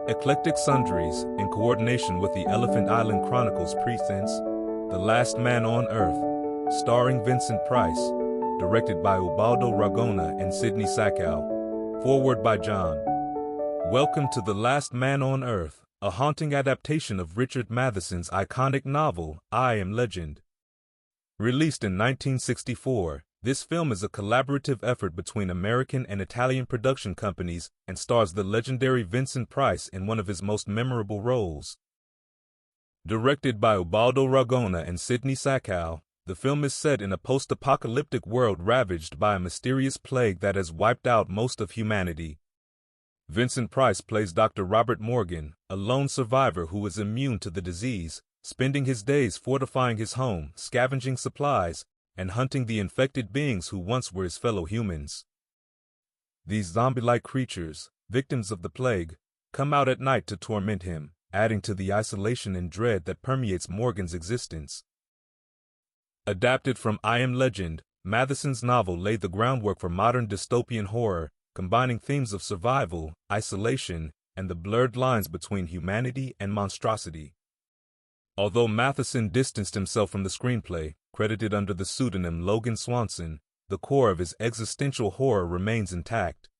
Eclectic Sundries, in coordination with the Elephant Island Chronicles presents The Last Man on Earth, starring Vincent Price, directed by Ubaldo Ragona and Sidney Salkow. Foreword by John. Welcome to The Last Man on Earth, a haunting adaptation of Richard Matheson's iconic novel, I Am Legend. Released in 1964, this film is a collaborative effort between American and Italian production companies and stars the legendary Vincent Price in one of his most memorable roles. Directed by Ubaldo Ragona and Sidney Salkow, the film is set in a post-apocalyptic world ravaged by a mysterious plague that has wiped out most of humanity. Vincent Price plays Dr. Robert Morgan, a lone survivor who is immune to the disease, spending his days fortifying his home, scavenging supplies, and hunting the infected beings who once were his fellow humans. These zombie-like creatures, victims of the plague, come out at night to torment him, adding to the isolation and dread that permeates Morgan's existence. Adapted from I Am Legend, Matheson's novel laid the groundwork for modern dystopian horror, combining themes of survival, isolation, and the blurred lines between humanity and monstrosity. Although Matheson distanced himself from the screenplay, credited under the pseudonym Logan Swanson, the core of his existential horror remains intact.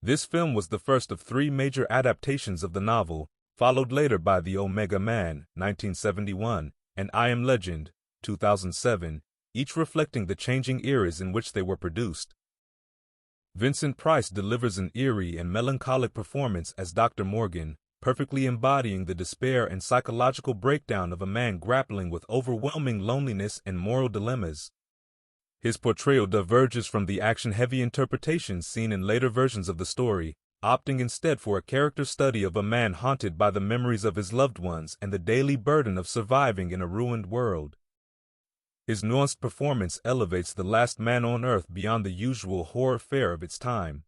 This film was the first of three major adaptations of the novel, followed later by The Omega Man, 1971, and I Am Legend, 2007, each reflecting the changing eras in which they were produced. Vincent Price delivers an eerie and melancholic performance as Dr. Morgan, perfectly embodying the despair and psychological breakdown of a man grappling with overwhelming loneliness and moral dilemmas. His portrayal diverges from the action-heavy interpretations seen in later versions of the story, opting instead for a character study of a man haunted by the memories of his loved ones and the daily burden of surviving in a ruined world. His nuanced performance elevates The Last Man on Earth beyond the usual horror fare of its time.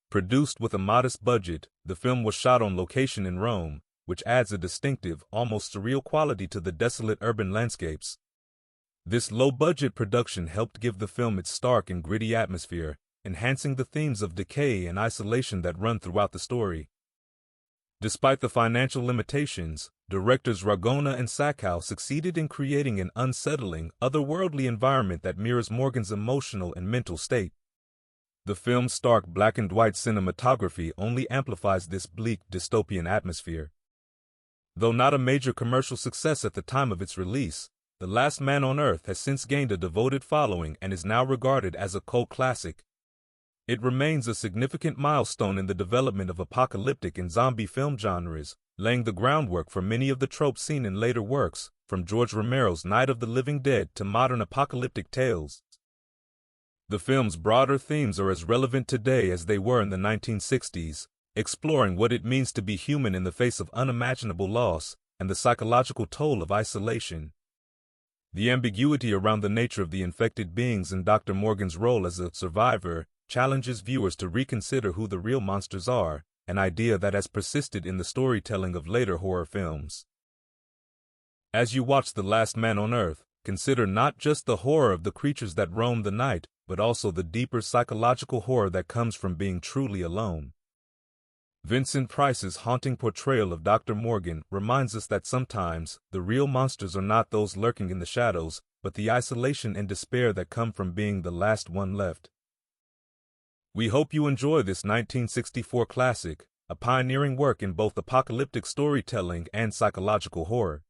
Produced with a modest budget, the film was shot on location in Rome, which adds a distinctive, almost surreal quality to the desolate urban landscapes. This low-budget production helped give the film its stark and gritty atmosphere, enhancing the themes of decay and isolation that run throughout the story. Despite the financial limitations, directors Ragona and Salkow succeeded in creating an unsettling, otherworldly environment that mirrors Morgan's emotional and mental state. The film's stark black-and-white cinematography only amplifies this bleak, dystopian atmosphere. Though not a major commercial success at the time of its release, The Last Man on Earth has since gained a devoted following and is now regarded as a cult classic. It remains a significant milestone in the development of apocalyptic and zombie film genres, laying the groundwork for many of the tropes seen in later works, from George Romero's Night of the Living Dead to modern apocalyptic tales. The film's broader themes are as relevant today as they were in the 1960s, exploring what it means to be human in the face of unimaginable loss and the psychological toll of isolation. The ambiguity around the nature of the infected beings and Dr. Morgan's role as a survivor challenges viewers to reconsider who the real monsters are, an idea that has persisted in the storytelling of later horror films. As you watch The Last Man on Earth, consider not just the horror of the creatures that roam the night, but also the deeper psychological horror that comes from being truly alone. Vincent Price's haunting portrayal of Dr. Morgan reminds us that sometimes the real monsters are not those lurking in the shadows, but the isolation and despair that come from being the last one left. We hope you enjoy this 1964 classic, a pioneering work in both apocalyptic storytelling and psychological horror.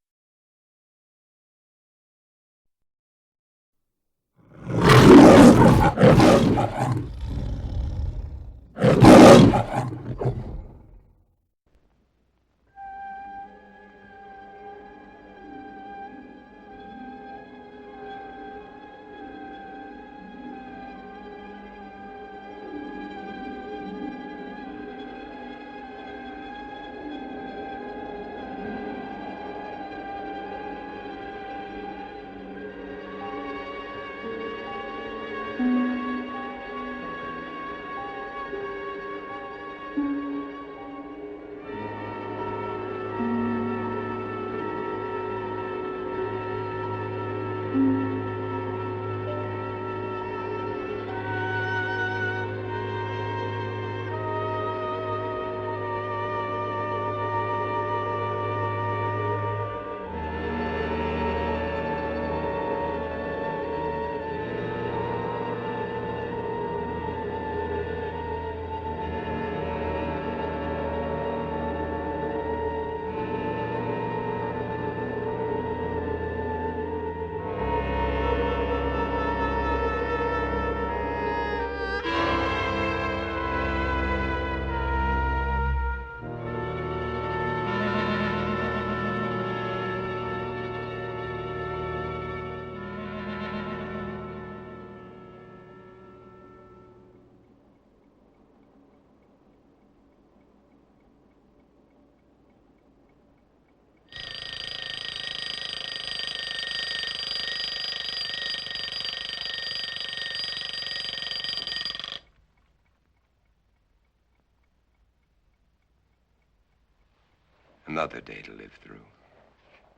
Another day to live through.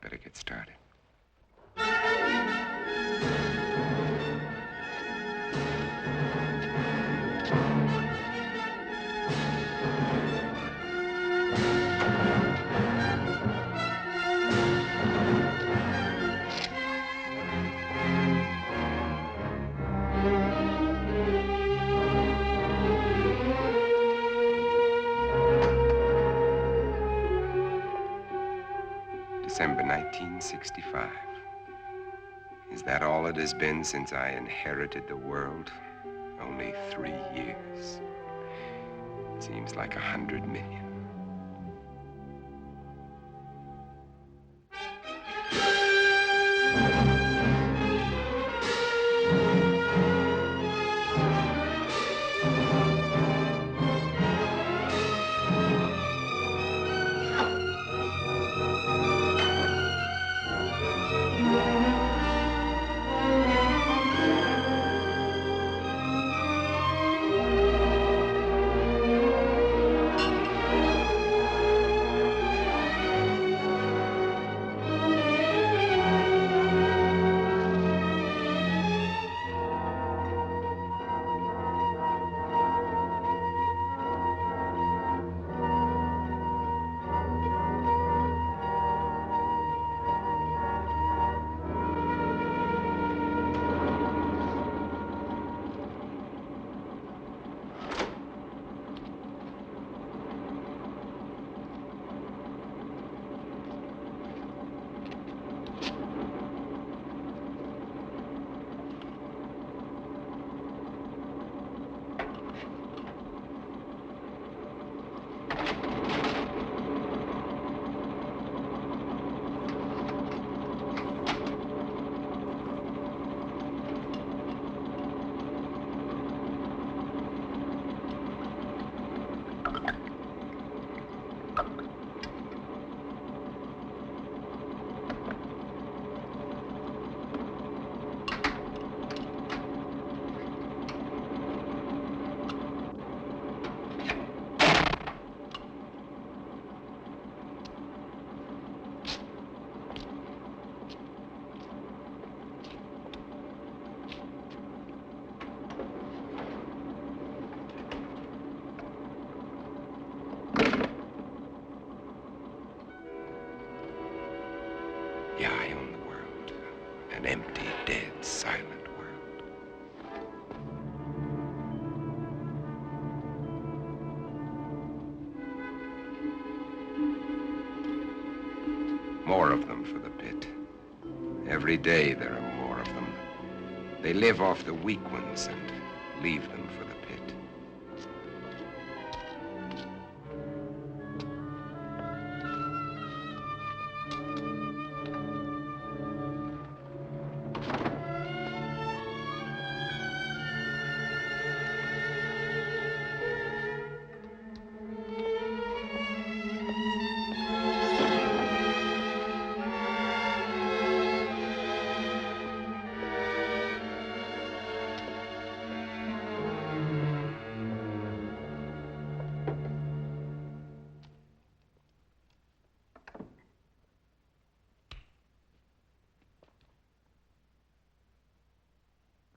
Better get started. December 1965. Is that all it has been since I inherited the world? Only 3 years. Seems like 100 million. Yeah, I own the world. An empty, dead, silent world. More of them for the pit. Every day there are more of them. They live off the weak ones and leave them for the pit.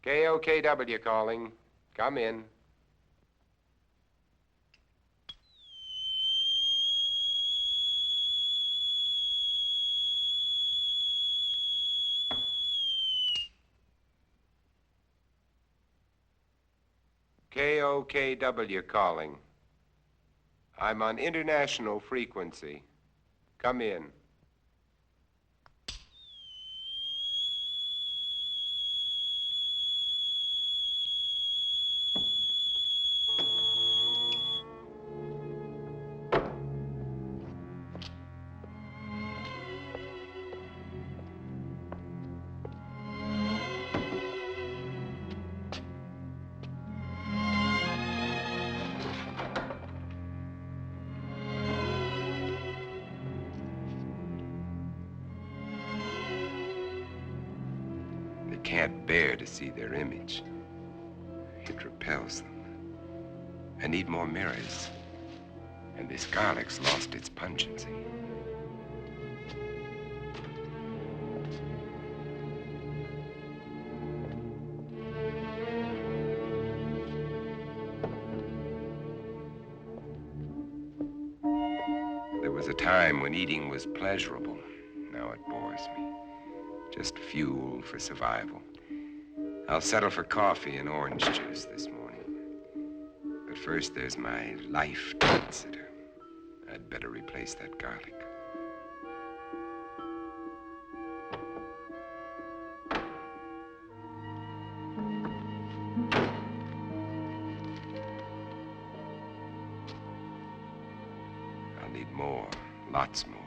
KOKW calling. Come in. KOKW calling. I'm on international frequency. Come in. Can't bear to see their image. It repels them. I need more mirrors. And this garlic's lost its pungency. was a time when eating was pleasurable. Now it bores me. Just fuel for survival. I'll settle for coffee and orange juice this morning. But first, there's my life to consider. I'd better replace that garlic. I'll need more, lots more.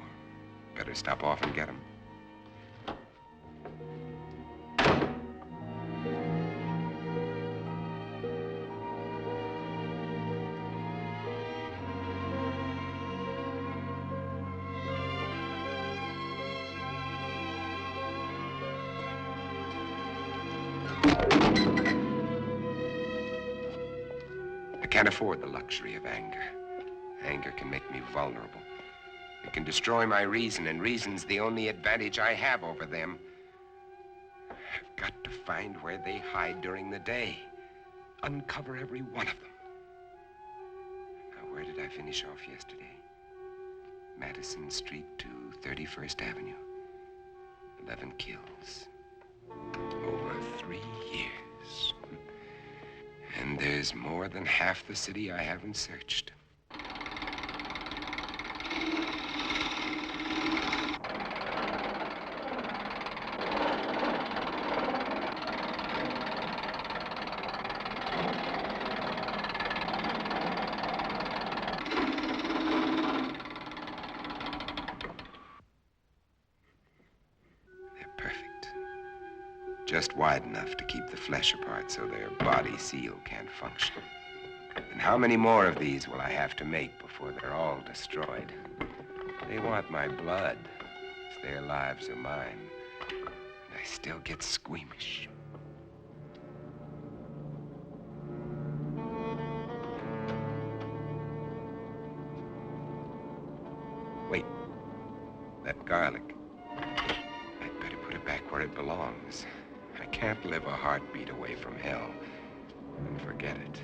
Better stop off and get them. I can't afford the luxury of anger. Anger can make me vulnerable. It can destroy my reason, and reason's the only advantage I have over them. I've got to find where they hide during the day. Uncover every one of them. Now, where did I finish off yesterday? Madison Street to 31st Avenue. 11 kills. Over 3 years. And there's more than half the city I haven't searched. Just wide enough to keep the flesh apart so their body seal can't function. And how many more of these will I have to make before they're all destroyed? They want my blood. It's their lives or mine. And I still get squeamish. Wait. That garlic. I'd better put it back where it belongs. I can't live a heartbeat away from hell and forget it.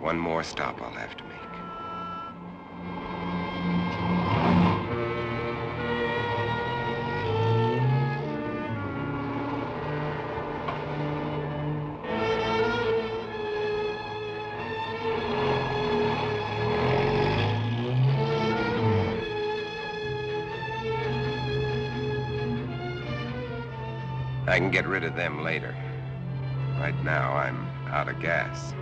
One more stop I'll have to make. I can get rid of them later. Right now, I'm out of gas.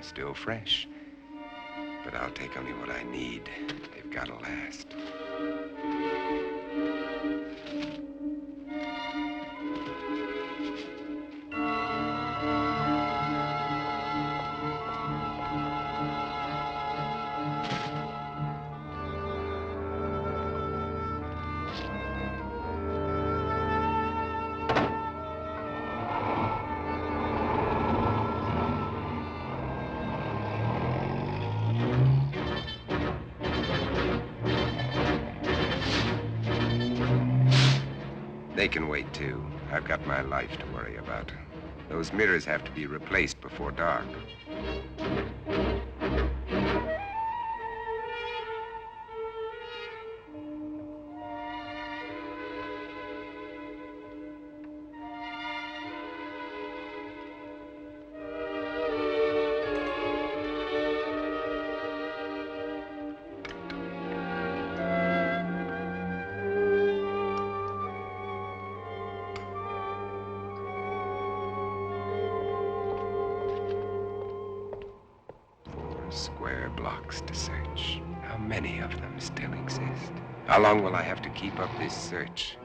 Still fresh. But I'll take only what I need. They've got to last. They can wait, too. I've got my life to worry about. Those mirrors have to be replaced before dark. Square blocks to search. How many of them still exist? How long will I have to keep up this search?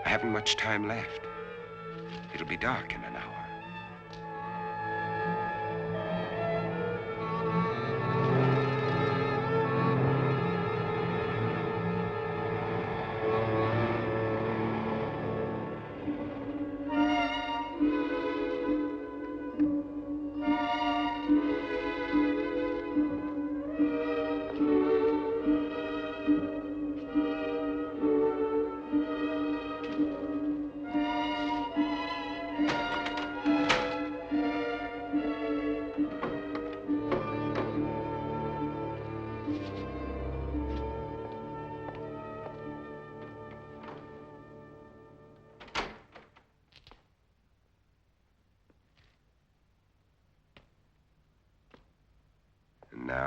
I haven't much time left. It'll be dark in an hour.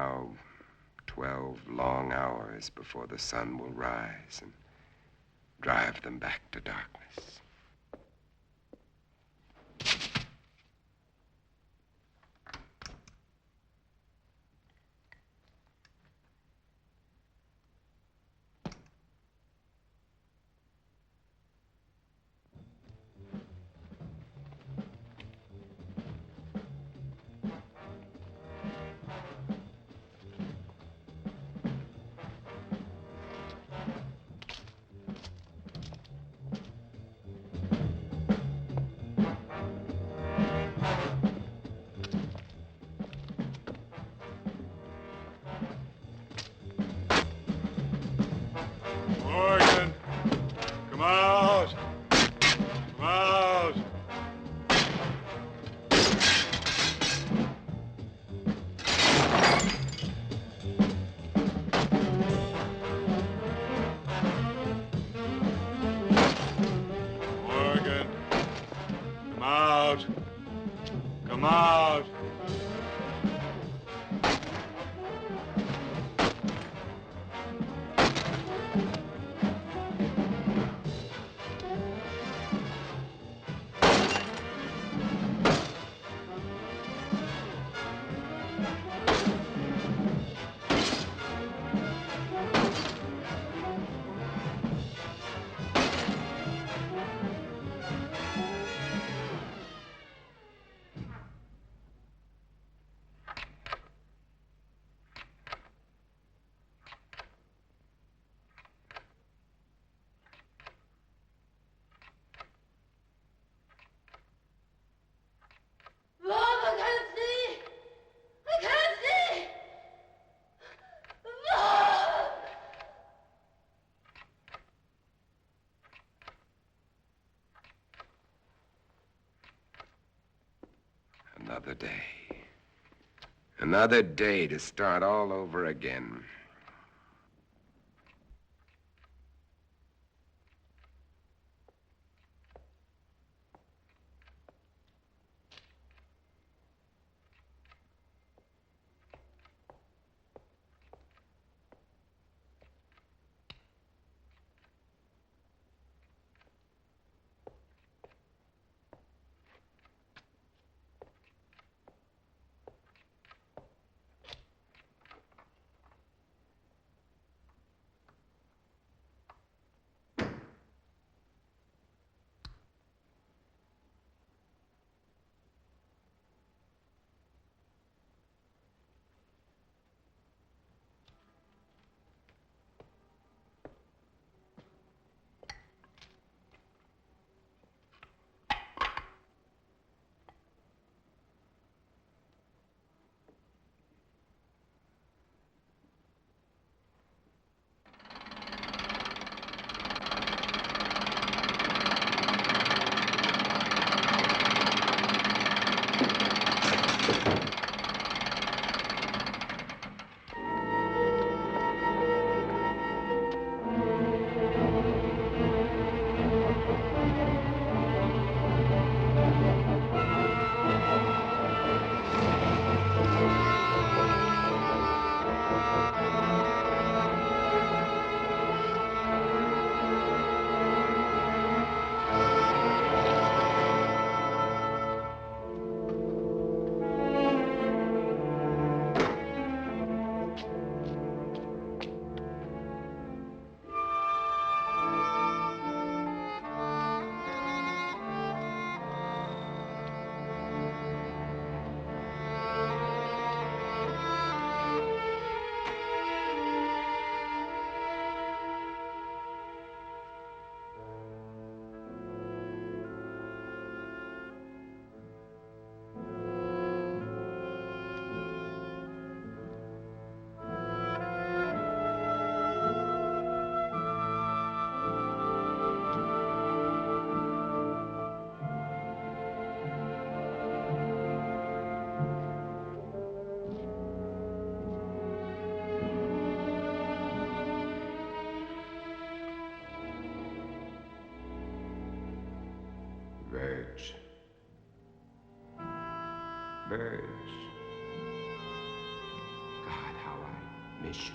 now 12 long hours before the sun will rise and drive them back to darkness. Morgan, come out. Come out. Morgan, come out. Come out. Mom, I can't see! I can't see! Mom! Another day. Another day to start all over again. Birds. Birds. God, issue.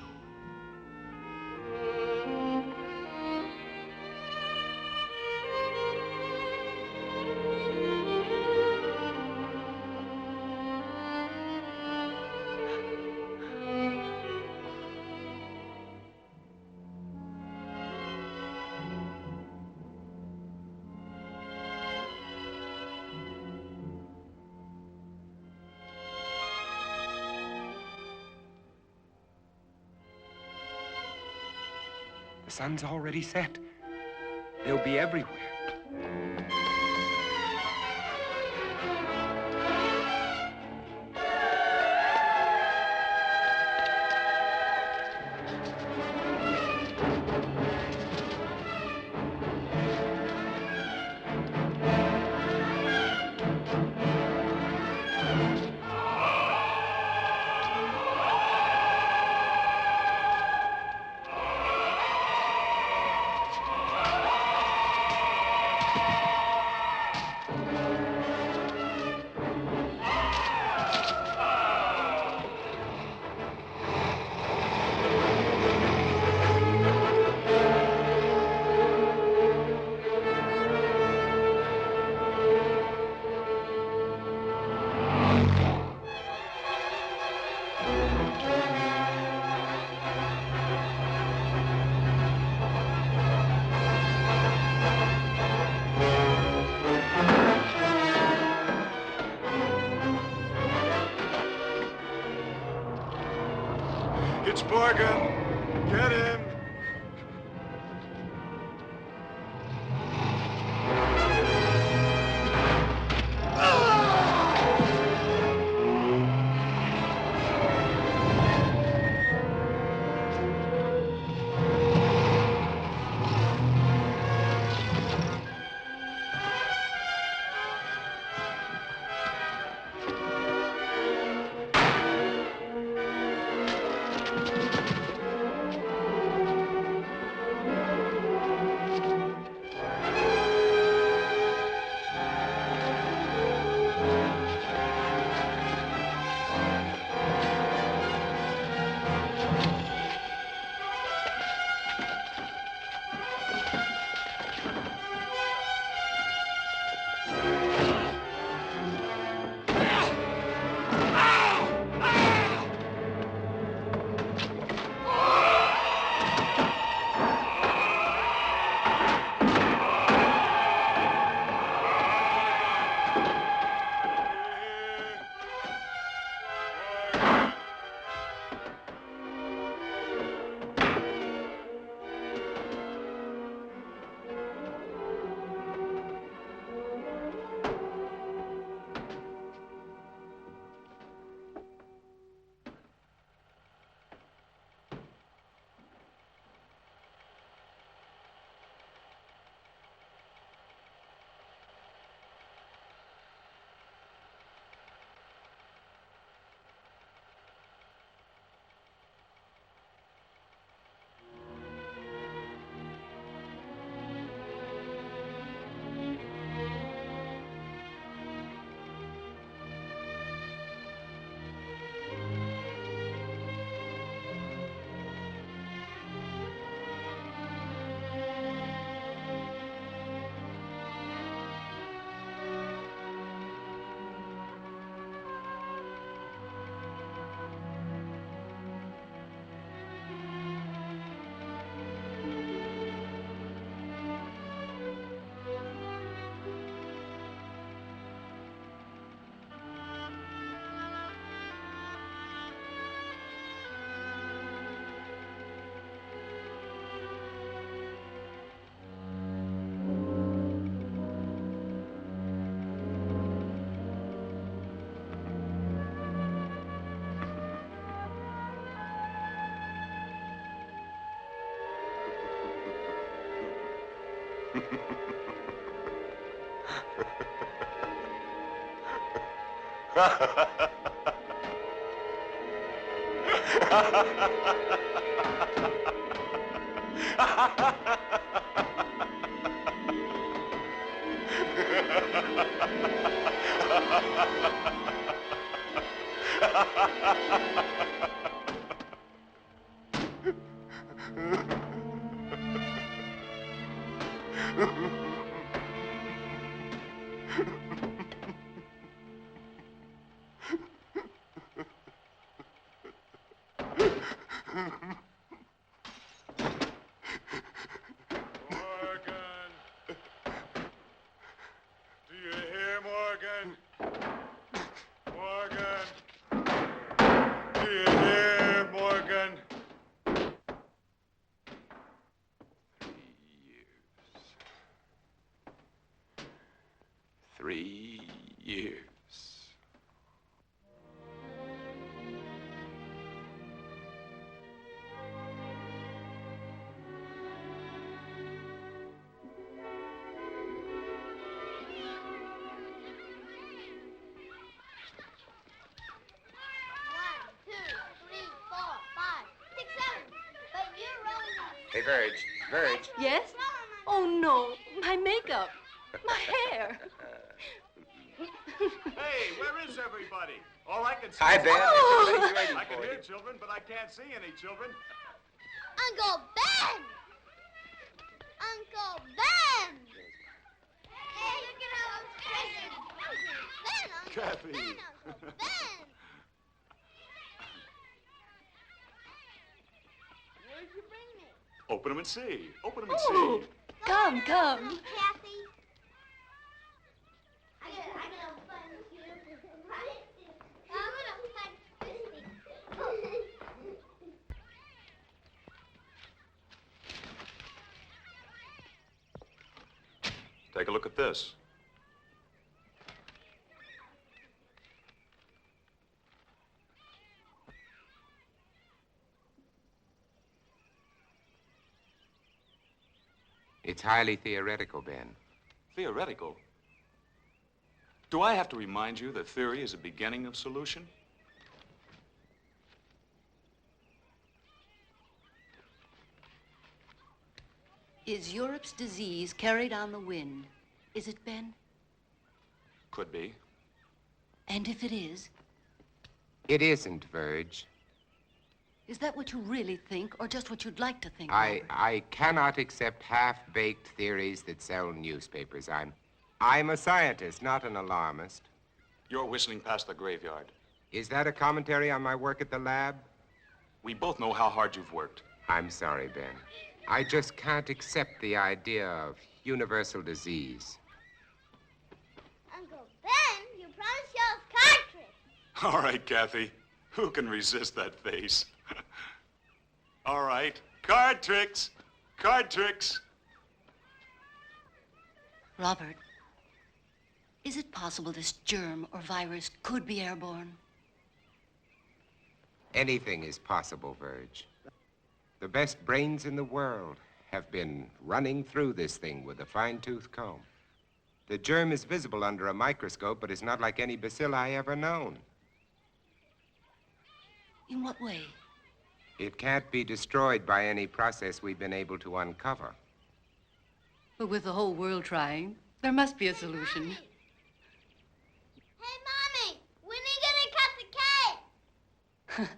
The sun's already set. They'll be everywhere. It's Morgan. Get him. Morgan! Do you hear, Morgan? Morgan! Do you hear, Morgan? 3 years. Hey, Verge. Yes? Oh, no. My makeup. My hair. Hey, where is everybody? All I can see Hi, is... Ben. Oh. I can hear children, but I can't see any children. Uncle Ben! Uncle Ben! Hey, look at how I'm crazy. Ben, Uncle Kathy. Ben, Uncle Ben! Where'd you bring me? Open them and see. Open them and Oh, see. come. Kathy. I'm gonna punch you. I'm gonna punch Sidney. Take a look at this. It's highly theoretical, Ben. Theoretical. Do I have to remind you that theory is a beginning of solution? Is Europe's disease carried on the wind? Is it, Ben? Could be. And if it is, It isn't, Verge. is that what you really think, or just what you'd like to think? Robert? I cannot accept half-baked theories that sell newspapers. I'm a scientist, not an alarmist. You're whistling past the graveyard. Is that a commentary on my work at the lab? We both know how hard you've worked. I'm sorry, Ben. I just can't accept the idea of universal disease. Uncle Ben, you promised y'all a card trick. All right, Kathy. Who can resist that face? All right. Card tricks. Card tricks. Robert, is it possible this germ or virus could be airborne? Anything is possible, Verge. The best brains in the world have been running through this thing with a fine-tooth comb. The germ is visible under a microscope, but is not like any bacilli ever known. In what way? It can't be destroyed by any process we've been able to uncover. But with the whole world trying, there must be a solution. Hey, Mommy, when are you gonna cut the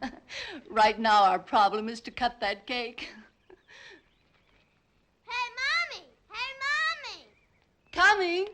cake? Right now, our problem is to cut that cake. Hey, Mommy! Hey, Mommy! Coming.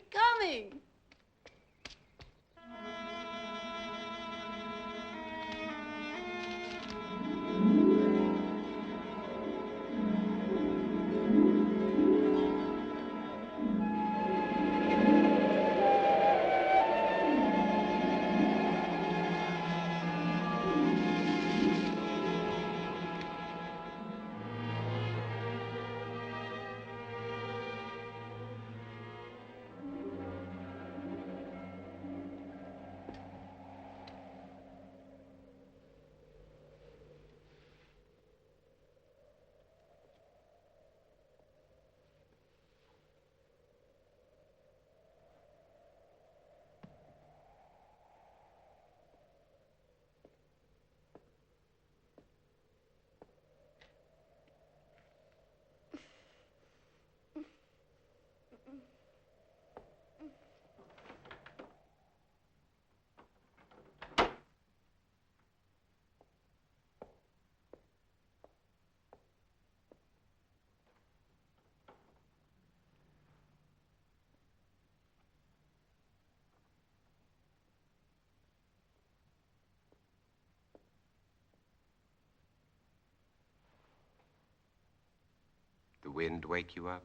wind wake you up?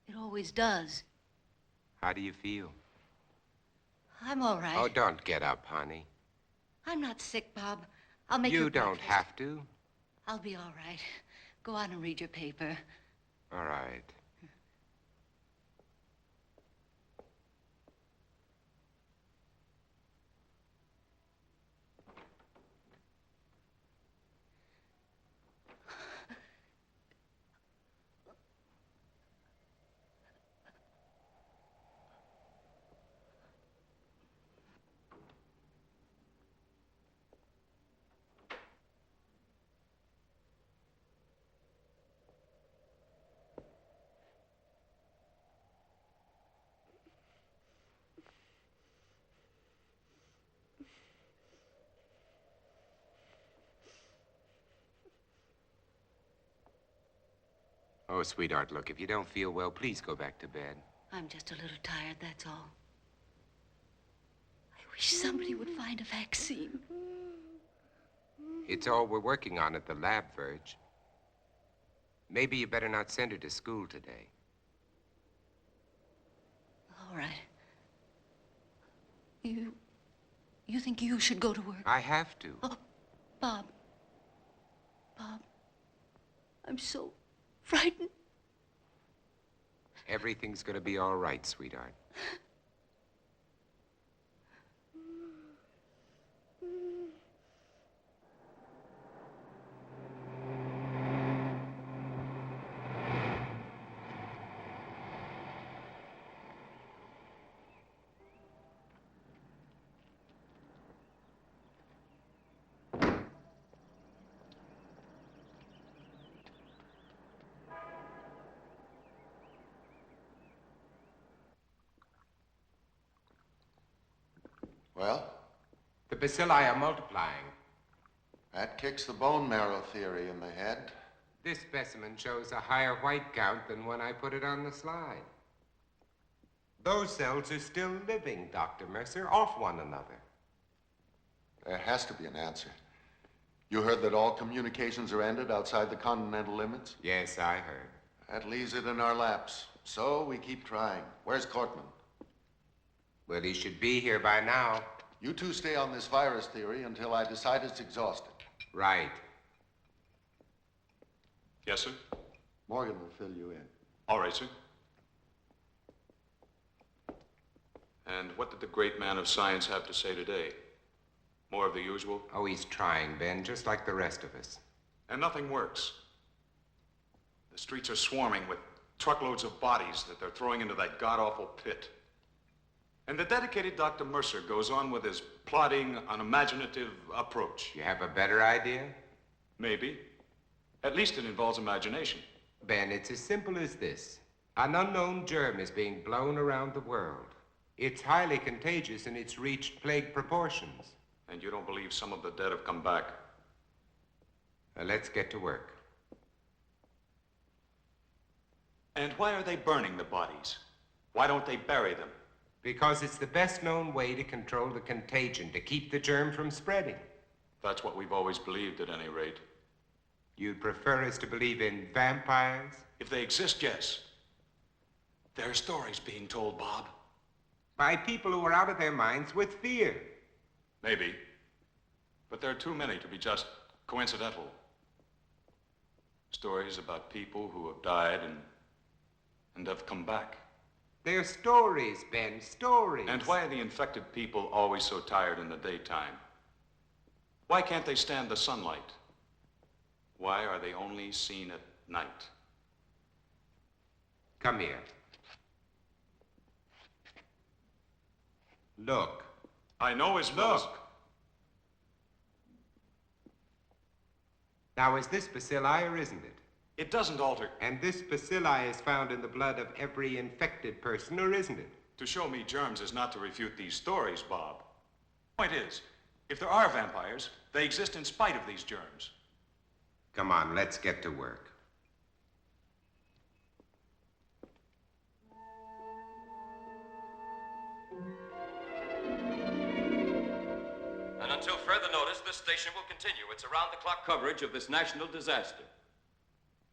It always does. How do you feel? I'm all right. Oh, don't get up, honey. I'm not sick, Bob. I'll make You your don't breakfast. have to. I'll be all right. Go on and read your paper. All right. Oh, sweetheart, look, if you don't feel well, please go back to bed. I'm just a little tired, that's all. I wish somebody would find a vaccine. It's all we're working on at the lab, Verge. Maybe you better not send her to school today. All right. You think you should go to work? I have to. Oh, Bob. Bob. I'm so frightened. Everything's gonna be all right, sweetheart. Well, The bacilli are multiplying. that kicks the bone marrow theory in the head. This specimen shows a higher white count than when I put it on the slide. Those cells are still living, Dr. Mercer, off one another. There has to be an answer. You heard that all communications are ended outside the continental limits? Yes, I heard. That leaves it in our laps. So we keep trying. Where's Cortman? Well, he should be here by now. You two stay on this virus theory until I decide it's exhausted. Right. Yes, sir? Morgan will fill you in. All right, sir. And what did the great man of science have to say today? More of the usual? Oh, he's trying, Ben, just like the rest of us. And nothing works. The streets are swarming with truckloads of bodies that they're throwing into that god-awful pit. And the dedicated Dr. Mercer goes on with his plodding, unimaginative approach. You have a better idea? Maybe. At least it involves imagination. Ben, it's as simple as this. An unknown germ is being blown around the world. It's highly contagious and it's reached plague proportions. And you don't believe some of the dead have come back? Let's get to work. And why are they burning the bodies? Why don't they bury them? Because it's the best known way to control the contagion, to keep the germ from spreading. That's what we've always believed, at any rate. You'd prefer us to believe in vampires? If they exist, yes. There are stories being told, Bob. By people who are out of their minds with fear. Maybe. But there are too many to be just coincidental. Stories about people who have died and have come back. They're stories, Ben, stories. And why are the infected people always so tired in the daytime? Why can't they stand the sunlight? Why are they only seen at night? Come here. Look. I know his nose. Look. Now, is this bacilli or isn't it? It doesn't alter. And this bacilli is found in the blood of every infected person, or isn't it? To show me germs is not to refute these stories, Bob. Point is, if there are vampires, they exist in spite of these germs. Come on, let's get to work. And until further notice, this station will continue its around-the-clock coverage of this national disaster.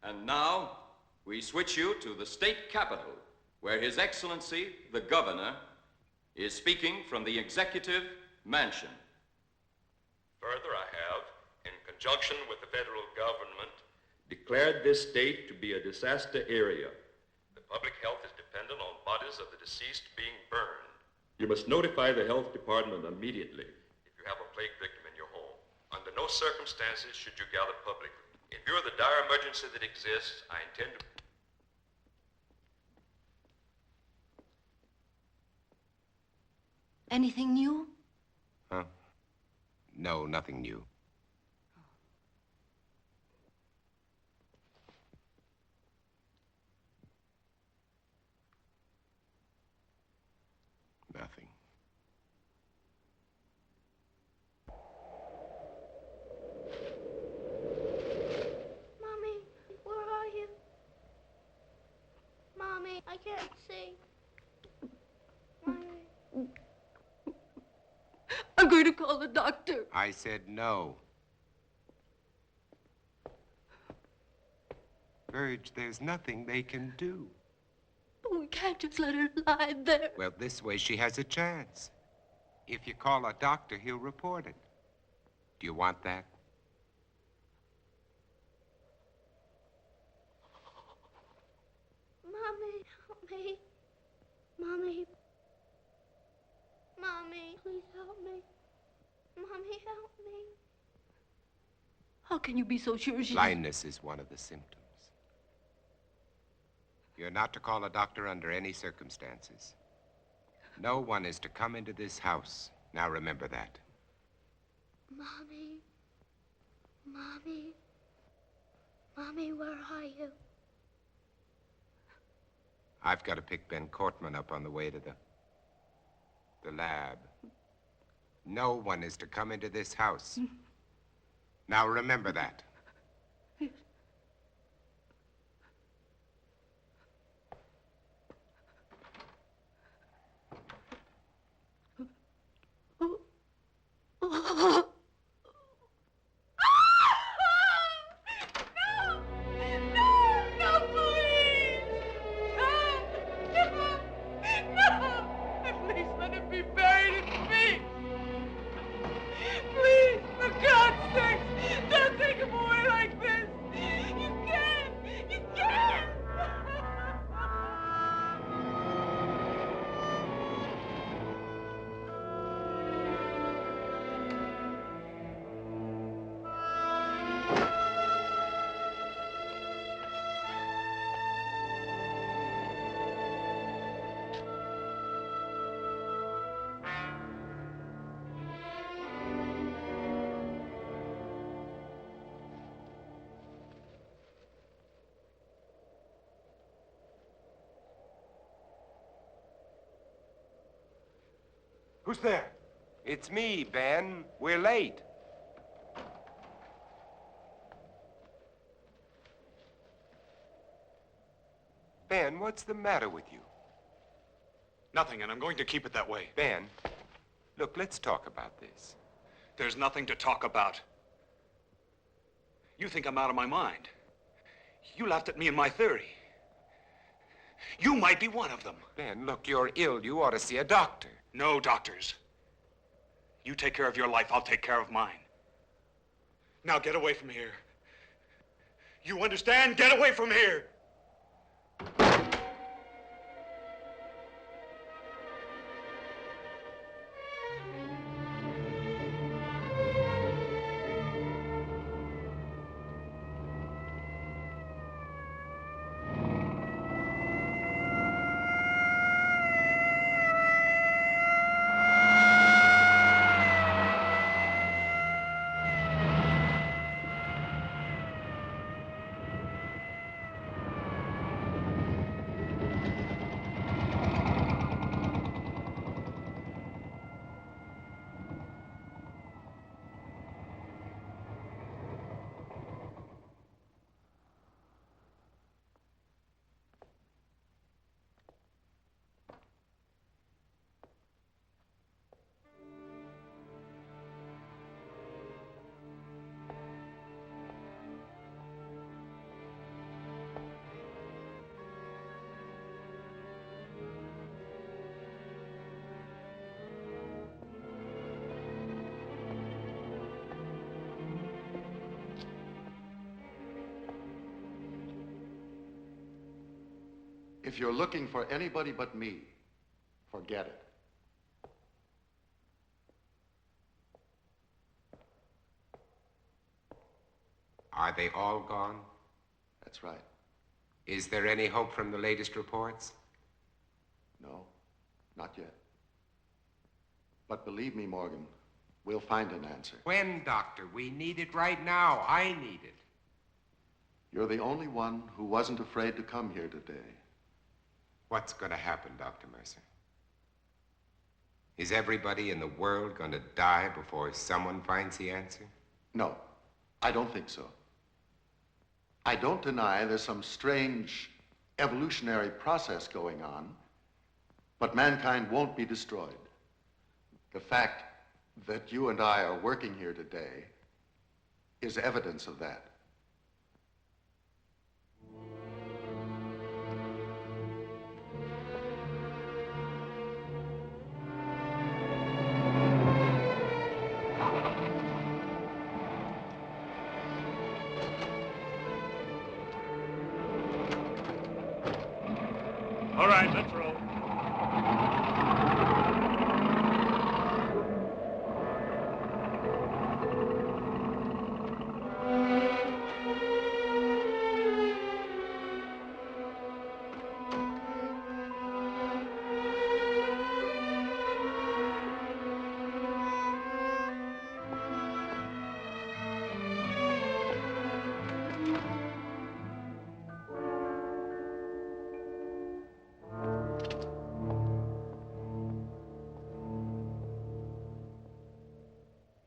And now, we switch you to the state capitol, where His Excellency, the Governor, is speaking from the Executive Mansion. Further, I have, in conjunction with the federal government, declared this state to be a disaster area. The public health is dependent on bodies of the deceased being burned. You must notify the health department immediately if you have a plague victim in your home. Under no circumstances should you gather publicly. In view of the dire emergency that exists, I intend to... Anything new? Huh? No, nothing new. Nothing. Mommy, where are you? Mommy, I can't see. Mommy. I'm going to call the doctor. I said no. Verge, there's nothing they can do. But we can't just let her lie there. Well, this way she has a chance. If you call a doctor, he'll report it. Do you want that? Mommy, help me. Mommy. Mommy, please help me. Mommy, help me. How can you be so sure she's... Blindness is one of the symptoms. You're not to call a doctor under any circumstances. No one is to come into this house. Now remember that. Mommy. Mommy. Mommy, where are you? I've got to pick Ben Cortman up on the way to the lab. No one is to come into this house. Now remember that. Who's there? It's me, Ben. We're late. Ben, what's the matter with you? Nothing, and I'm going to keep it that way. Ben, look, let's talk about this. There's nothing to talk about. You think I'm out of my mind. You laughed at me and my theory. You might be one of them. Ben, look, you're ill. You ought to see a doctor. No doctors. You take care of your life, I'll take care of mine. Now get away from here. You understand? Get away from here! If you're looking for anybody but me, forget it. Are they all gone? That's right. Is there any hope from the latest reports? No, not yet. But believe me, Morgan, we'll find an answer. When, Doctor? We need it right now. I need it. You're the only one who wasn't afraid to come here today. What's going to happen, Dr. Mercer? Is everybody in the world going to die before someone finds the answer? No, I don't think so. I don't deny there's some strange evolutionary process going on, but mankind won't be destroyed. The fact that you and I are working here today is evidence of that. All right, let's roll.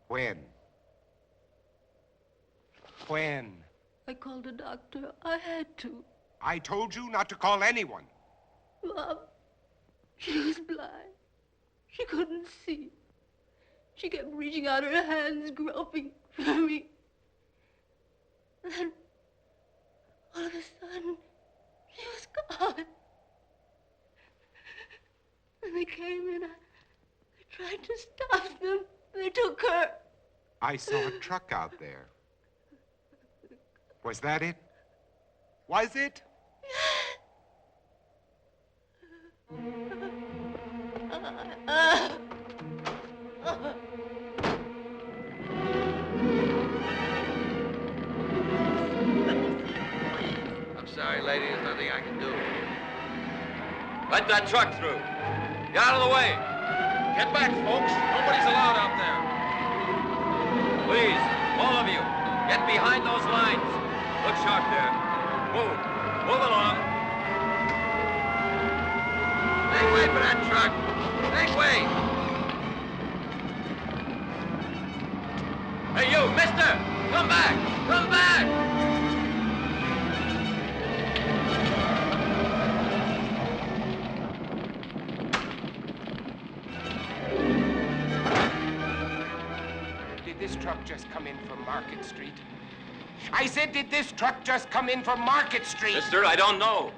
When? When? I called a doctor. I had to. I told you not to call anyone. Mom, she was blind. She couldn't see. She kept reaching out her hands, groping for me. And then, all of a sudden, she was gone. And they came in. I tried to stop them. They took her. I saw a truck out there. Was that it? Was it? I'm sorry, lady. There's nothing I can do. Let that truck through. Get out of the way. Get back, folks. Nobody's allowed out there. Please, all of you, get behind those lines. Look sharp there. Move. Move along. Make way for that truck. Make way. Hey, you, mister! Come back! Come back! Did this truck just come in from Market Street? I said, did this truck just come in from Market Street? Mister, I don't know.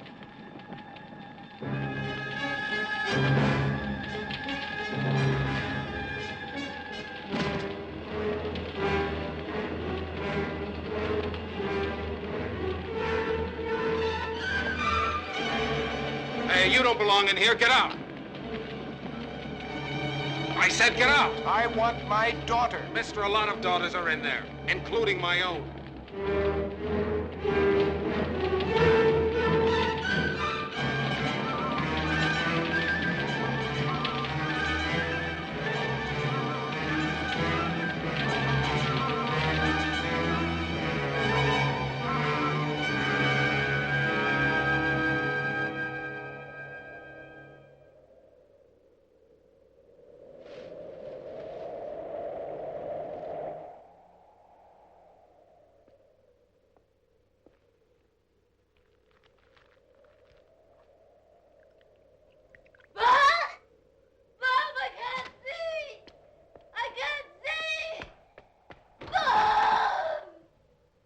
Hey, you don't belong in here. Get out. I said get out. I want my daughter. Mister, a lot of daughters are in there, including my own.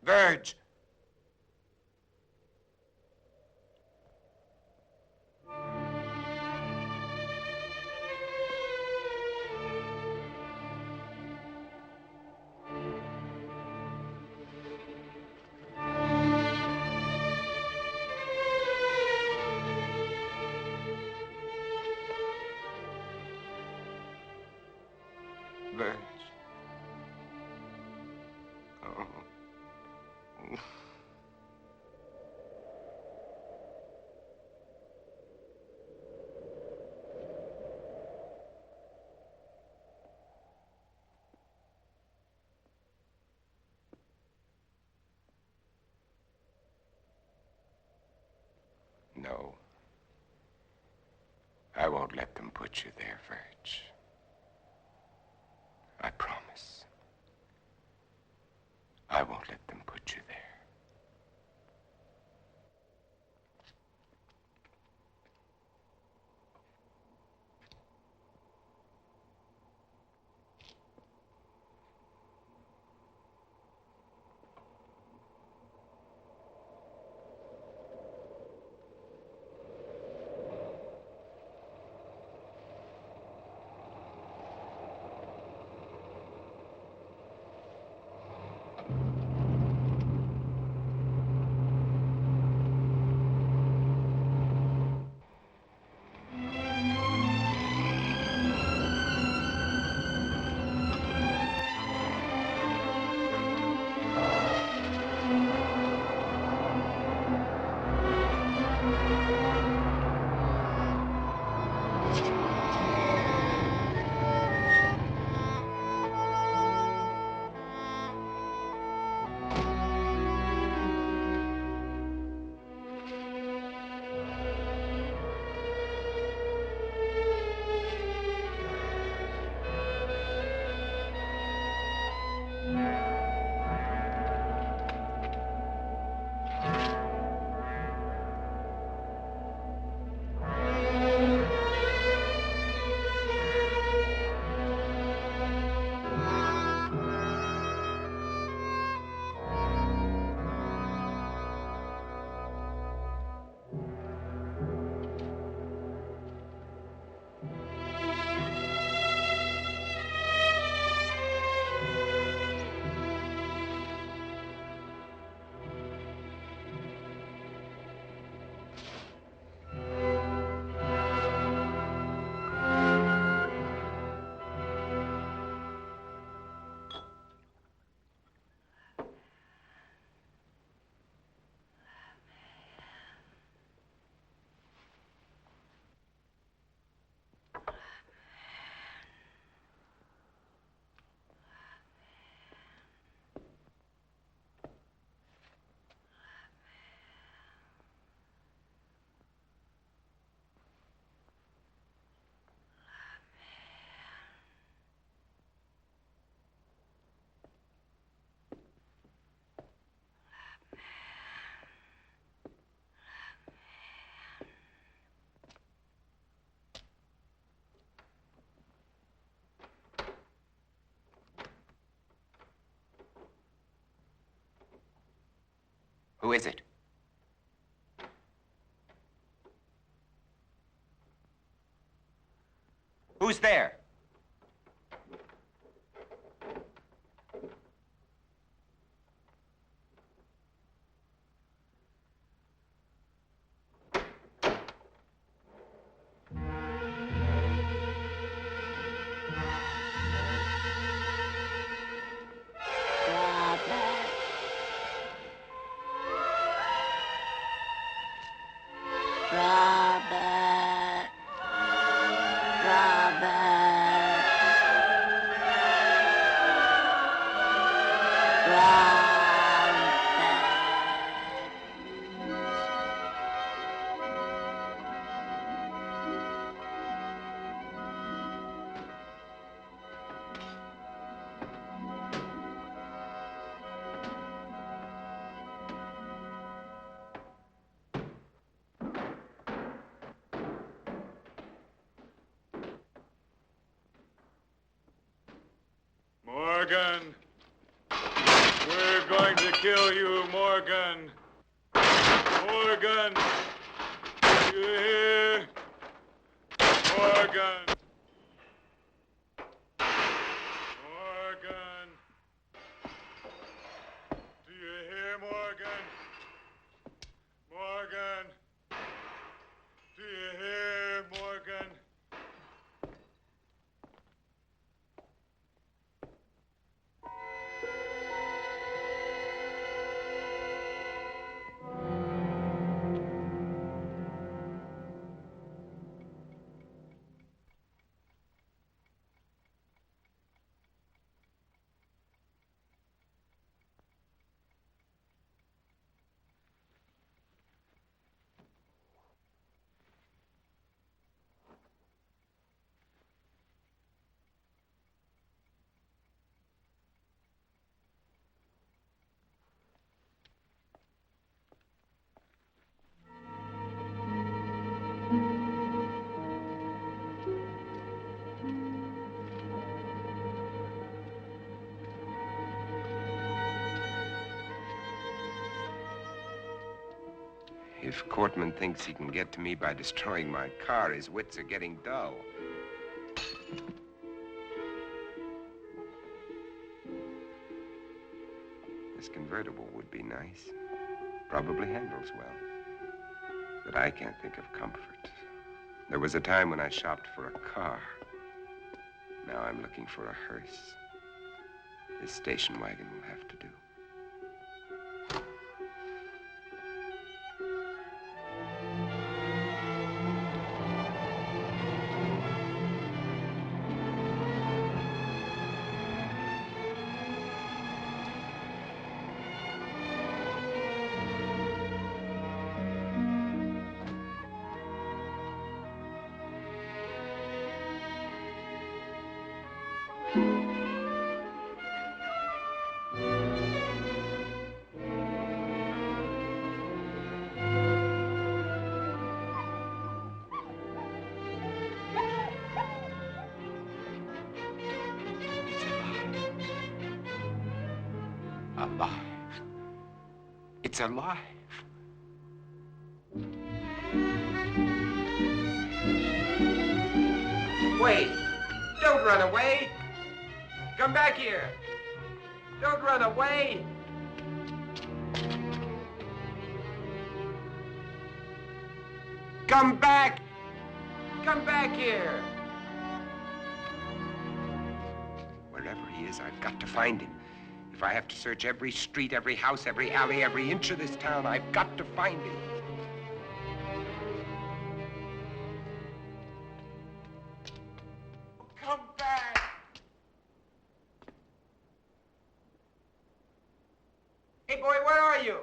Verge. No. I won't let them put you there, Verge. I promise. I won't let them put you there. Who is it? Who's there? Morgan! We're going to kill you, Morgan! Morgan! You hear? Morgan! Morgan! Do you hear, Morgan? Morgan! Do you hear, Morgan? If Cortman thinks he can get to me by destroying my car, his wits are getting dull. This convertible would be nice. Probably handles well. But I can't think of comfort. There was a time when I shopped for a car. Now I'm looking for a hearse. This station wagon will have to do. Alive. It's alive. Wait! Don't run away! Come back here! Don't run away! Come back! Come back here! Wherever he is, I've got to find him. If I have to search every street, every house, every alley, every inch of this town, I've got to find him. Come back! Hey, boy, where are you?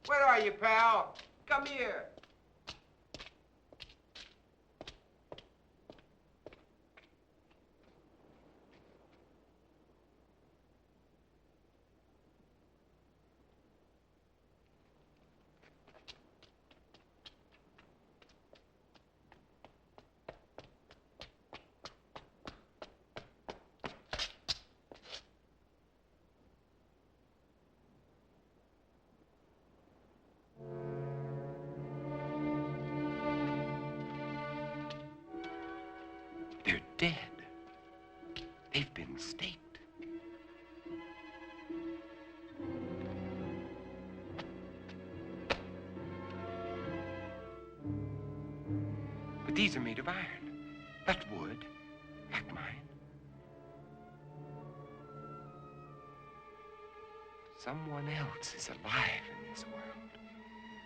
Where are you, pal? Come here. They're dead. They've been staked. But these are made of iron, not wood, like mine. Someone else is alive in this world.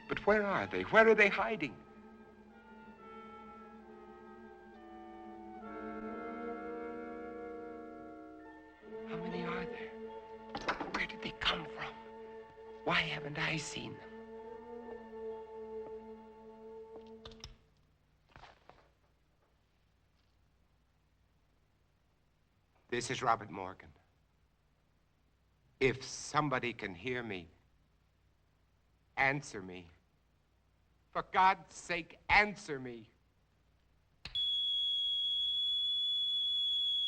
But where are they? Where are they hiding? How many are there? Where did they come from? Why haven't I seen them? This is Robert Morgan. If somebody can hear me, answer me. For God's sake, answer me.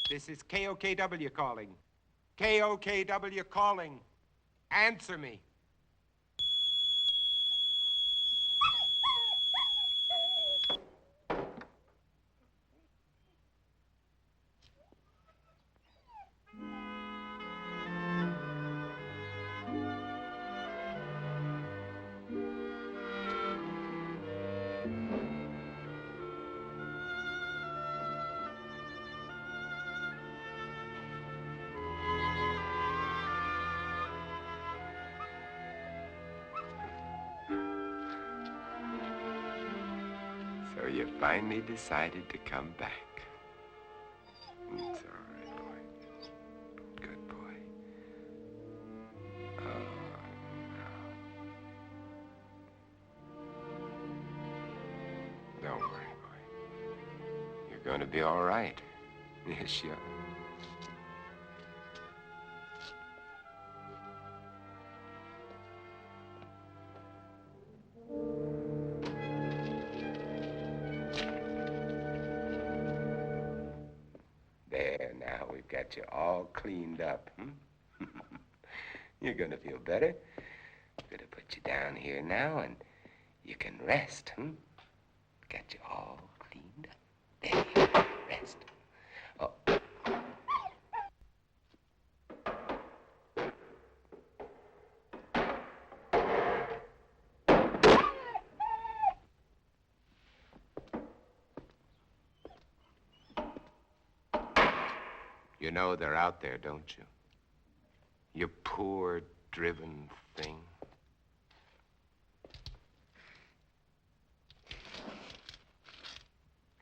This is KOKW calling. KOKW calling. Answer me. So you finally decided to come back. It's all right, boy. Good boy. Oh, no. Don't worry, boy. You're going to be all right. Yes, you are. There, now we've got you all cleaned up, You're gonna feel better. Gonna put you down here now, and you can rest, Got you all cleaned up. There you go. Rest. Oh. You know they're out there, don't you? You poor, driven thing.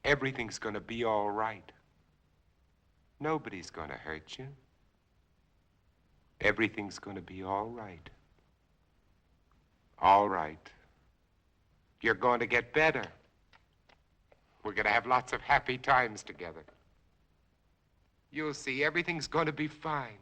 Everything's gonna be all right. Nobody's gonna hurt you. Everything's gonna be all right. All right. You're going to get better. We're gonna have lots of happy times together. You'll see, everything's gonna be fine.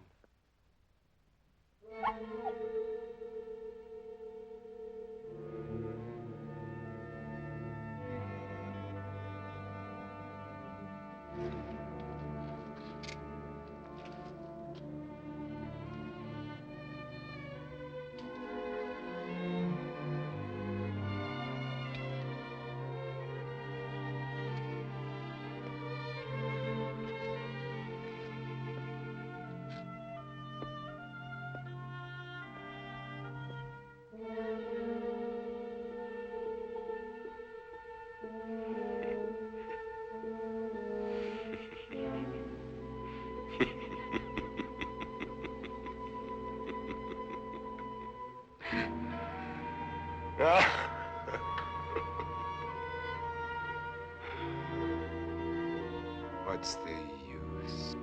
What's the use?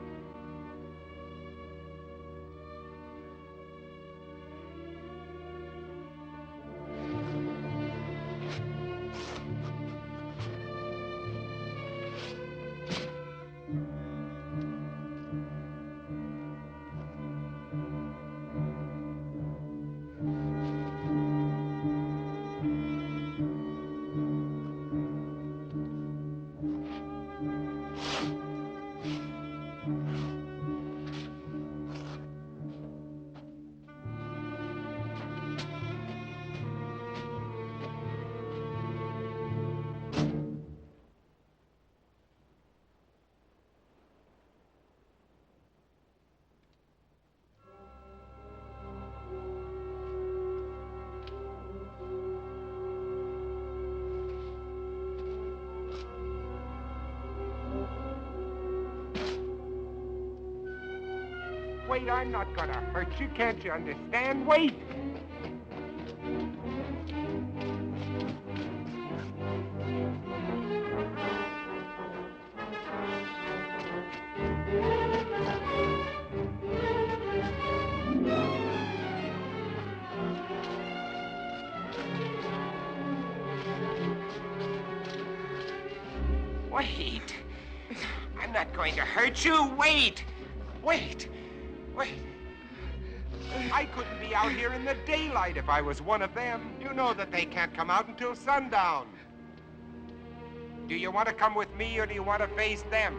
Wait, I'm not gonna hurt you. Can't you understand? Wait! Wait! I'm not going to hurt you. Wait! Wait! Wait. I couldn't be out here in the daylight if I was one of them. You know that they can't come out until sundown. Do you want to come with me or do you want to face them?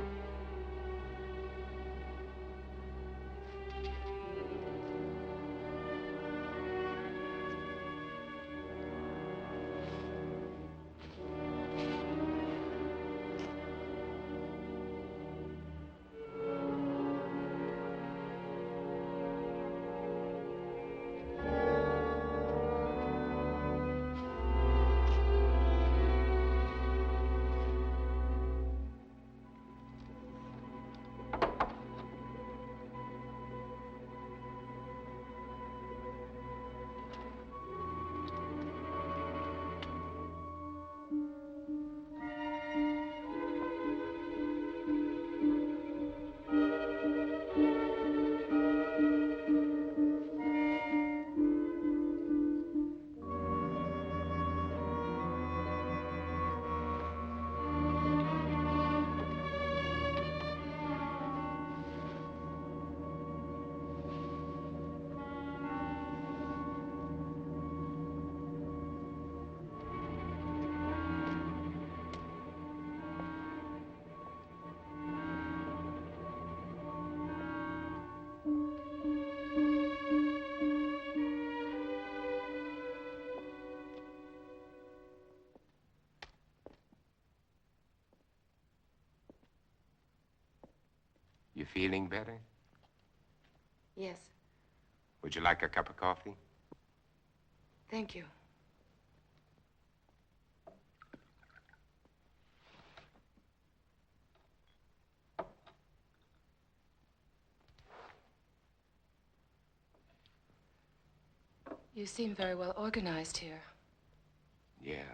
You feeling better? Yes, Would you like a cup of coffee? thank you. You seem very well organized here. Yeah.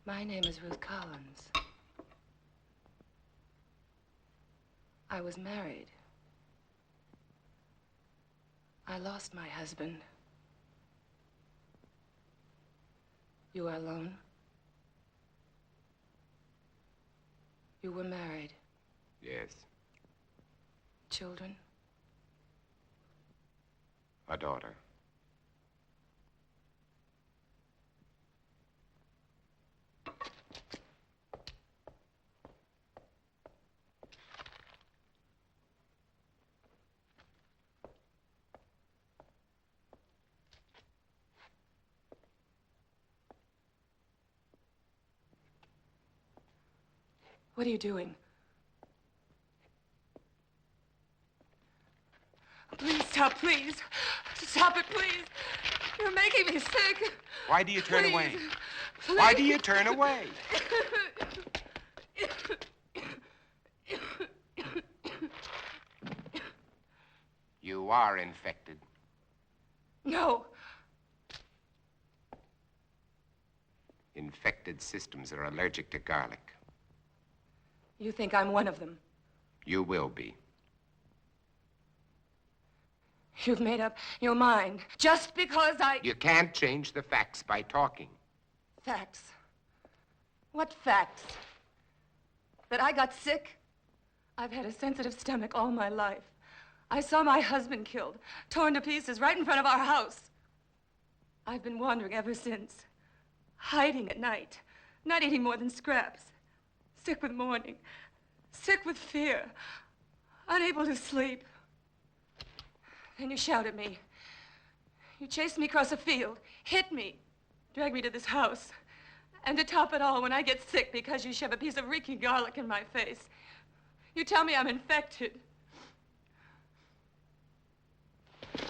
My name is Ruth Collins. I was married. I lost my husband. You are alone? You were married. Yes. Children? A daughter. What are you doing? Please stop, please. Stop it, please. You're making me sick. Why do you turn Please. away? Please. Why do you turn away? You are infected. No. Infected systems are allergic to garlic. You think I'm one of them? You will be. You've made up your mind just because You can't change the facts by talking. Facts? What facts? That I got sick? I've had a sensitive stomach all my life. I saw my husband killed, torn to pieces right in front of our house. I've been wandering ever since, hiding at night, not eating more than scraps, sick with mourning, sick with fear, unable to sleep. Then you shout at me. You chased me across a field, hit me, dragged me to this house. And to top it all, when I get sick because you shove a piece of reeking garlic in my face, you tell me I'm infected.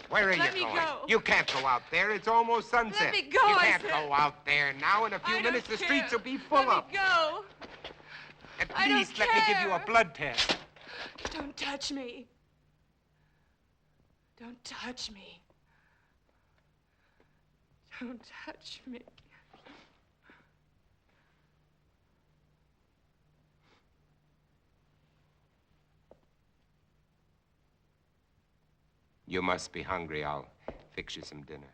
Where are Let you me going? go. You can't go out there. It's almost sunset. Let me go, You I can't said. go out there now. In a few I minutes, don't the streets care. will be full Let up. me go. At I don't least let me give you a care. blood test. Don't touch me. Don't touch me. Don't touch me. You must be hungry. I'll fix you some dinner.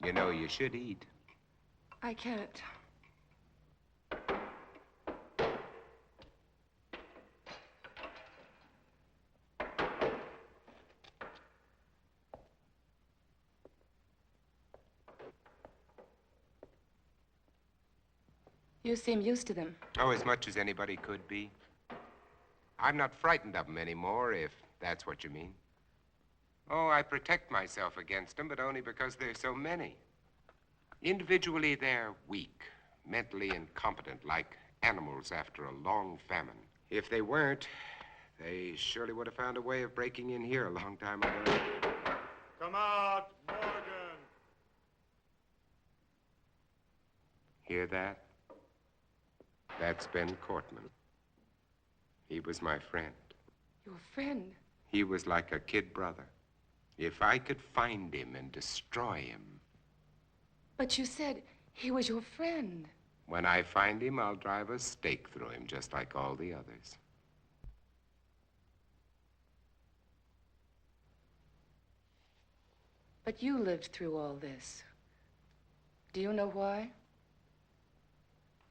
You know, you should eat. I can't. You seem used to them. Oh, as much as anybody could be. I'm not frightened of them anymore, if that's what you mean. Oh, I protect myself against them, but only because there's so many. Individually, they're weak, mentally incompetent, like animals after a long famine. If they weren't, they surely would have found a way of breaking in here a long time ago. Come out, Morgan. Hear that? That's Ben Cortman. He was my friend. Your friend? He was like a kid brother. If I could find him and destroy him. But you said he was your friend. When I find him, I'll drive a stake through him, just like all the others. But you lived through all this. Do you know why?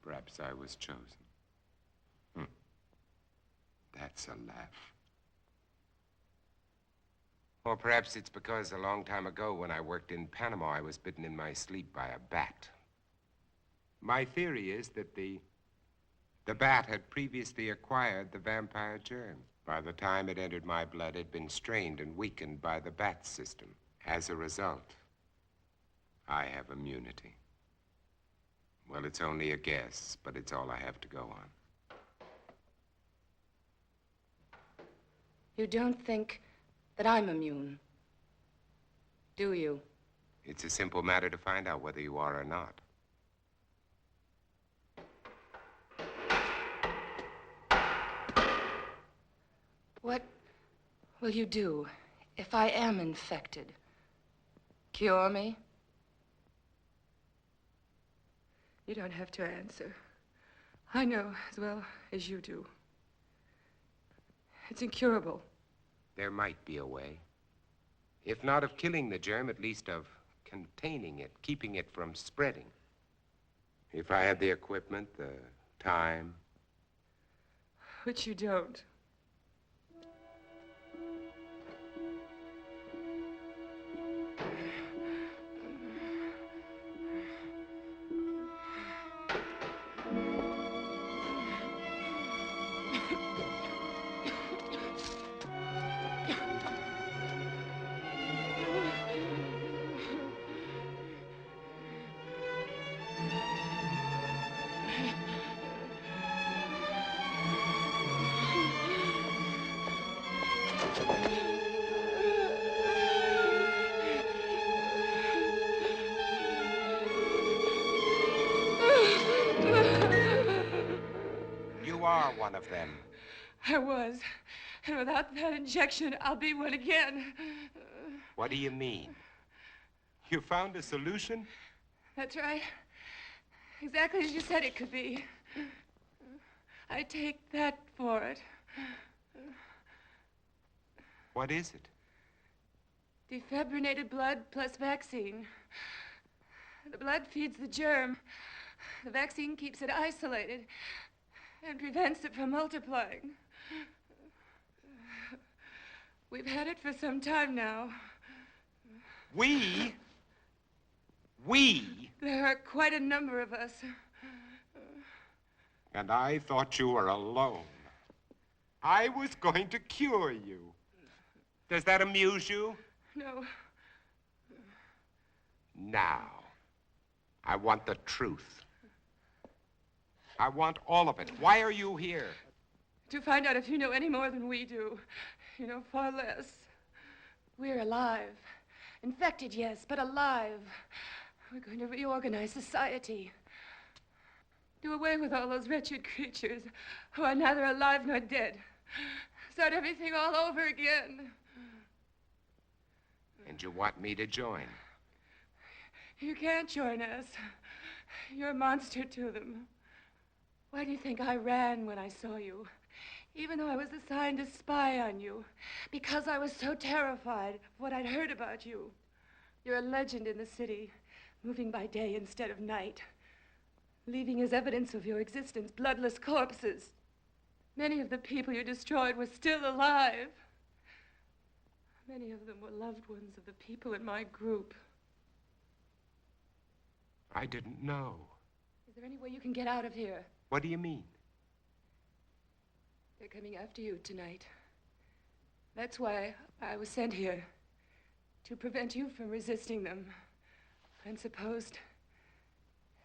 Perhaps I was chosen. That's a laugh. Or perhaps it's because a long time ago when I worked in Panama, I was bitten in my sleep by a bat. My theory is that the bat had previously acquired the vampire germ. By the time it entered my blood, it had been strained and weakened by the bat system. As a result, I have immunity. Well, it's only a guess, but it's all I have to go on. You don't think that I'm immune, do you? It's a simple matter to find out whether you are or not. What will you do if I am infected? Cure me? You don't have to answer. I know as well as you do. It's incurable. There might be a way. If not of killing the germ, at least of containing it, keeping it from spreading. If I had the equipment, the time. Which you don't. One of them. I was. And without that injection, I'll be one again. What do you mean? You found a solution? That's right. Exactly as you said it could be. I take that for it. What is it? Defibrinated blood plus vaccine. The blood feeds the germ. The vaccine keeps it isolated and prevents it from multiplying. We've had it for some time now. We? There are quite a number of us. And I thought you were alone. I was going to cure you. Does that amuse you? No. Now, I want the truth. I want all of it. Why are you here? To find out if you know any more than we do. You know far less. We're alive. Infected, yes, but alive. We're going to reorganize society. Do away with all those wretched creatures who are neither alive nor dead. Start everything all over again. And you want me to join? You can't join us. You're a monster to them. Why do you think I ran when I saw you? Even though I was assigned to spy on you. Because I was so terrified of what I'd heard about you. You're a legend in the city, moving by day instead of night. Leaving as evidence of your existence bloodless corpses. Many of the people you destroyed were still alive. Many of them were loved ones of the people in my group. I didn't know. Is there any way you can get out of here? What do you mean? They're coming after you tonight. That's why I was sent here. To prevent you from resisting them. I'm supposed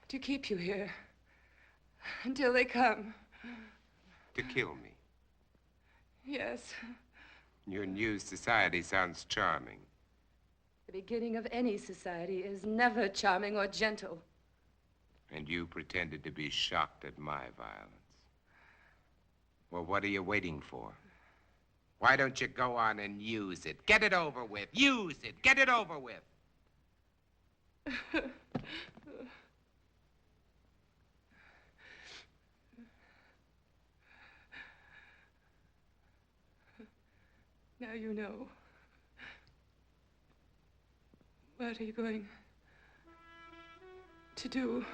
to keep you here until they come. To kill me? Yes. Your new society sounds charming. The beginning of any society is never charming or gentle. And you pretended to be shocked at my violence. Well, what are you waiting for? Why don't you go on and use it? Get it over with. Use it. Get it over with. Now you know. What are you going to do?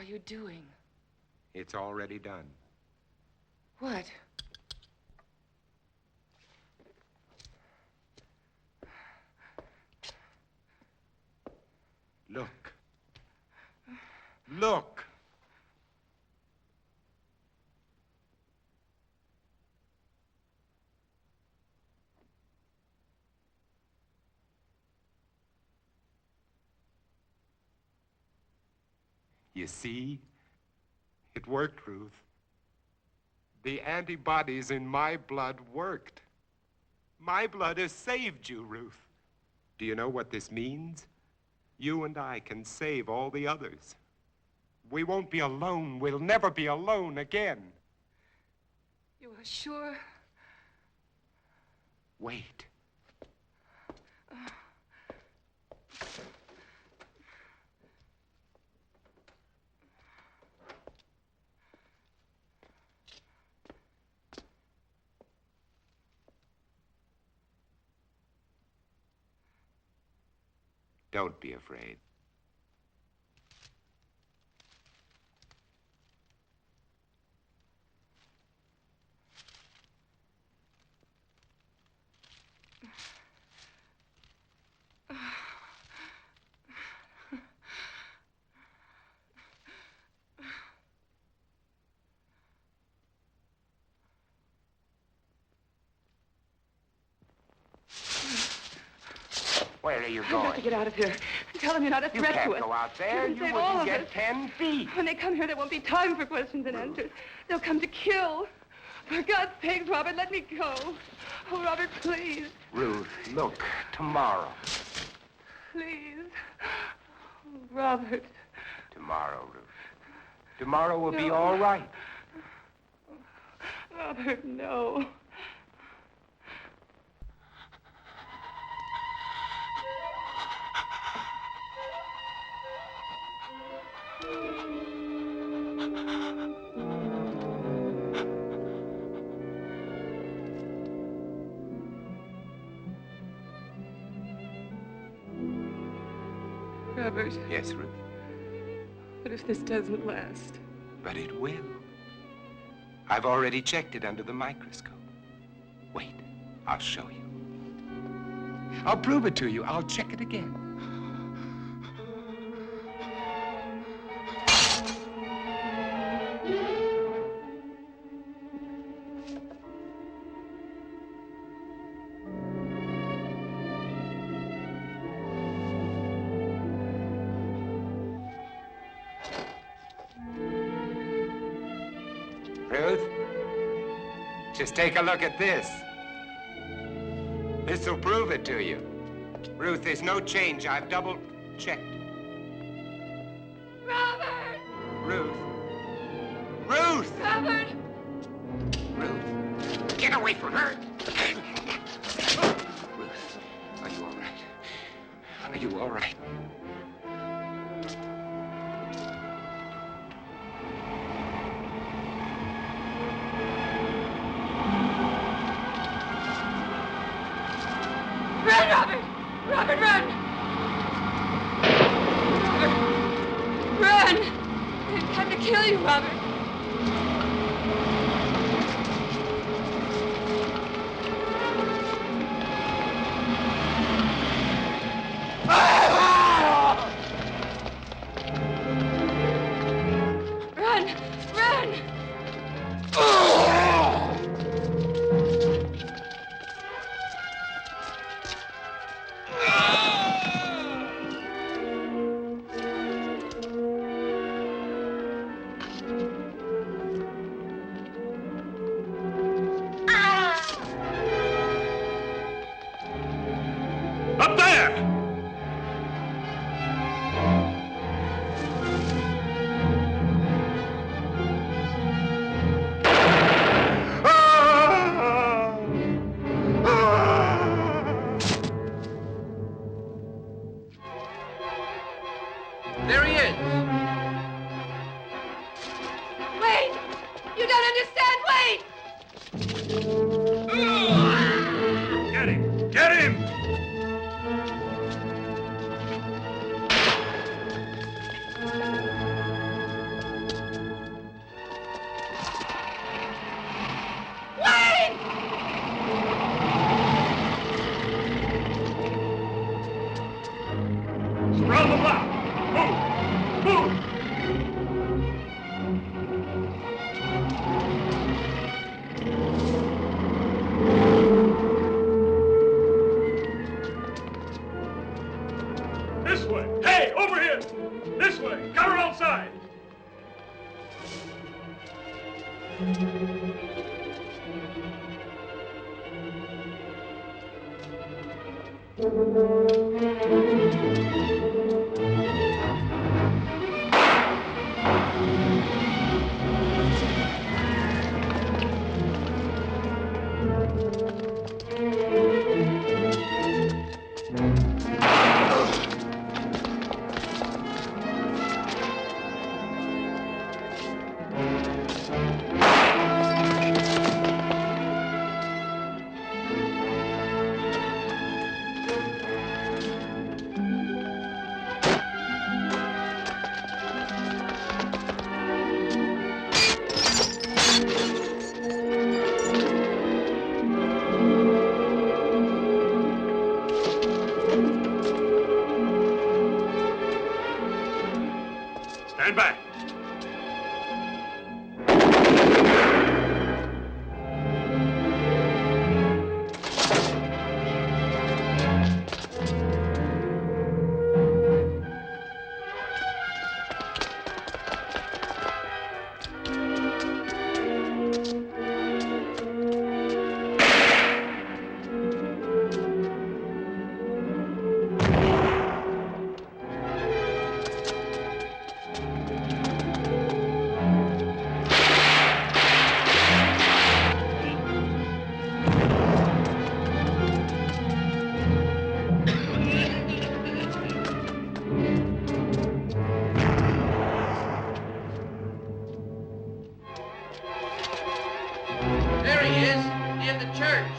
you doing? It's already done. What? Look. Look. You see? It worked, Ruth. The antibodies in my blood worked. My blood has saved you, Ruth. Do you know what this means? You and I can save all the others. We won't be alone. We'll never be alone again. You are sure? Wait. Don't be afraid. Where are you I've going? got to get out of here. Tell them you're not a You threat can't to us. go out there. You You can save all wouldn't of get us. 10 feet. When they come here, there won't be time for questions and answers. They'll come to kill. For God's sake, Robert, let me go. Oh, Robert, please. Ruth, look, tomorrow. Please. Oh, Robert. Tomorrow, Ruth. Tomorrow will be No. all right. Robert, no. Robert. Yes, Ruth. What if this doesn't last? But it will. I've already checked it under the microscope. Wait, I'll show you. I'll prove it to you. I'll check it again. Ruth, just take a look at this. This'll prove it to you. Ruth, there's no change. I've double-checked. Robert! Ruth. Ruth! Robert! Ruth, get away from her! Ruth, are you all right? Are you all right? Run, Robert! Robert, run! Robert, run! They've come to kill you, Robert. Run! Run! Up there! There he is. Wait! You don't understand! Wait! Get him! Get him! Stand back. There he is, in the church.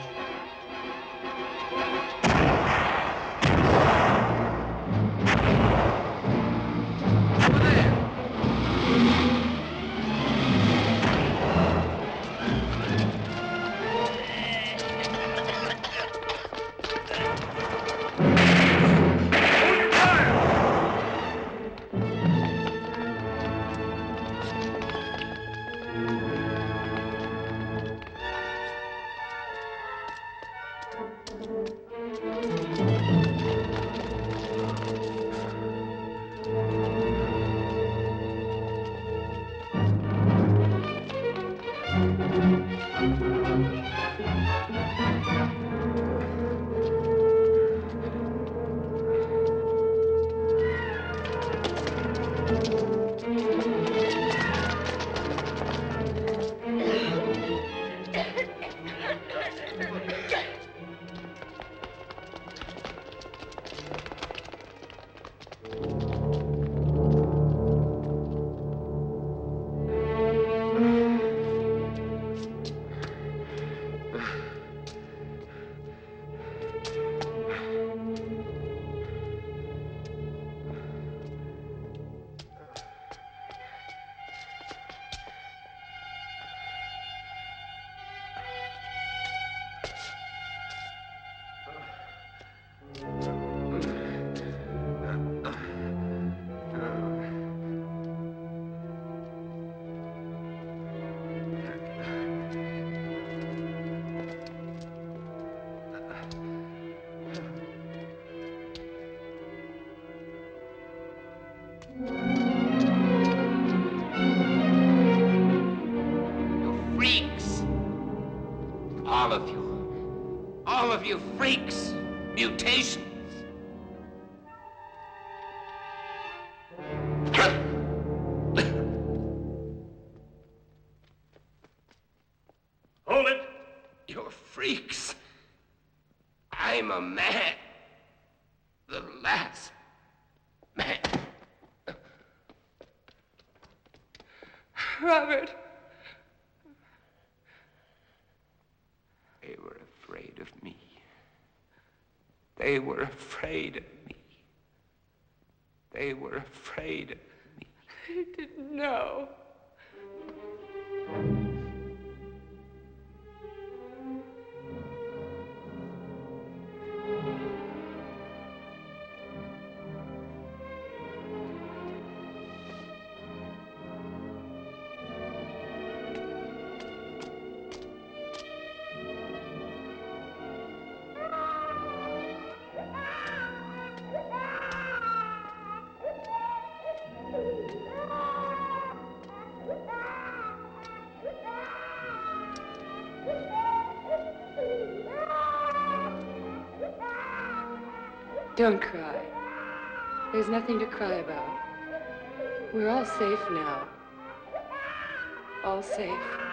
Over there. All of you freaks, mutations. Hold it. You're freaks. I'm a man. The last man. Robert. They were afraid of me. They were afraid of me. They were afraid of me. I didn't know. Don't cry. There's nothing to cry about. We're all safe now. All safe.